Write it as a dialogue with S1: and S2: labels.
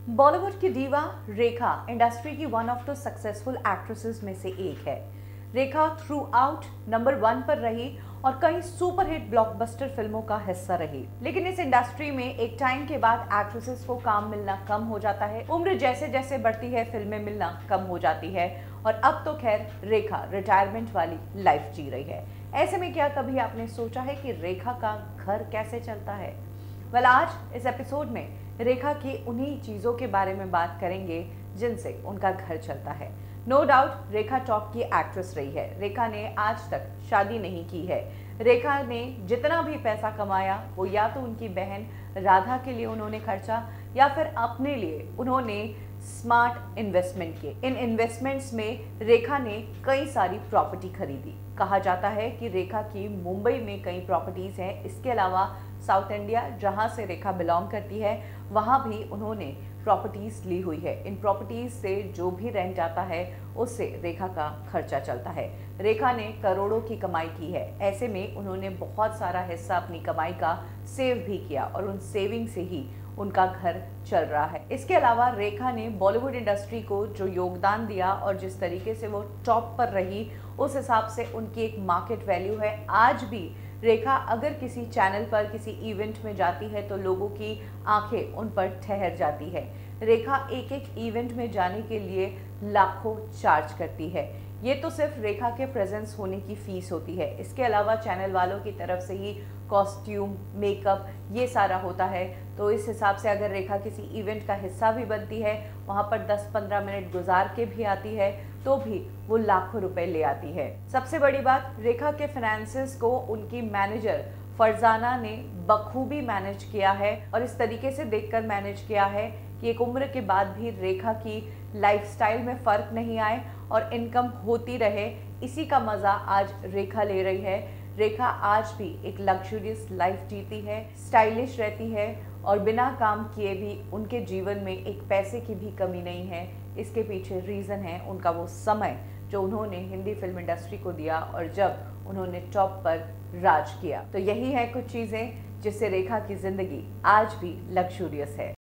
S1: बॉलीवुड की दीवा रेखा इंडस्ट्री की one of the successful actresses में से एक है। रेखा थ्रू आउट नंबर 1 पर रही और कई सुपरहिट ब्लॉकबस्टर फिल्मों का हिस्सा रही। लेकिन इस इंडस्ट्री में एक टाइम के बाद एक्ट्रेसेस को काम मिलना कम हो जाता है। उम्र जैसे जैसे बढ़ती है फिल्में मिलना कम हो जाती है और अब तो खैर रेखा रिटायरमेंट वाली लाइफ जी रही है। ऐसे में क्या कभी आपने सोचा है कि रेखा का घर कैसे चलता है? आज इस एपिसोड में रेखा की उन्हीं चीज़ों के बारे में बात करेंगे जिनसे उनका घर चलता है। नो डाउट रेखा टॉप की एक्ट्रेस रही है। रेखा ने आज तक शादी नहीं की है। रेखा ने जितना भी पैसा कमाया वो या तो उनकी बहन राधा के लिए उन्होंने खर्चा या फिर अपने लिए उन्होंने स्मार्ट इन्वेस्टमेंट किए। इन इन्वेस्टमेंट्स में रेखा ने कई सारी प्रॉपर्टी खरीदी। कहा जाता है कि रेखा की मुंबई में कई प्रॉपर्टीज हैं। इसके अलावा साउथ इंडिया जहां से रेखा बिलोंग करती है वहां भी उन्होंने प्रॉपर्टीज ली हुई है। इन प्रॉपर्टीज से जो भी रेंट आता है उससे रेखा का खर्चा चलता है। रेखा ने करोड़ों की कमाई की है। ऐसे में उन्होंने बहुत सारा हिस्सा अपनी कमाई का सेव भी किया और उन सेविंग से ही उनका घर चल रहा है। इसके अलावा रेखा ने बॉलीवुड इंडस्ट्री को जो योगदान दिया और जिस तरीके से वो टॉप पर रही उस हिसाब से उनकी एक मार्केट वैल्यू है। आज भी रेखा अगर किसी चैनल पर किसी इवेंट में जाती है तो लोगों की आंखें उन पर ठहर जाती है। रेखा एक एक इवेंट में जाने के लिए लाखों चार्ज करती है। ये तो सिर्फ रेखा के प्रेजेंस होने की फीस होती है। इसके अलावा चैनल वालों की तरफ से ही कॉस्ट्यूम, मेकअप ये सारा होता है। तो इस हिसाब से अगर रेखा किसी इवेंट का हिस्सा भी बनती है, वहाँ पर 10-15 मिनट गुजार के भी आती है तो भी वो लाखों रुपए ले आती है। सबसे बड़ी बात, रेखा के फाइनेंसेस को उनकी मैनेजर फरजाना ने बखूबी मैनेज किया है और इस तरीके से देखकर मैनेज किया है कि एक उम्र के बाद भी रेखा की लाइफस्टाइल में फ़र्क नहीं आए और इनकम होती रहे। इसी का मज़ा आज रेखा ले रही है। रेखा आज भी एक लग्जरियस लाइफ जीती है, स्टाइलिश रहती है और बिना काम किए भी उनके जीवन में एक पैसे की भी कमी नहीं है। इसके पीछे रीज़न है उनका वो समय जो उन्होंने हिंदी फिल्म इंडस्ट्री को दिया और जब उन्होंने टॉप पर राज किया। तो यही है कुछ चीज़ें जिससे रेखा की ज़िंदगी आज भी लग्जरियस है।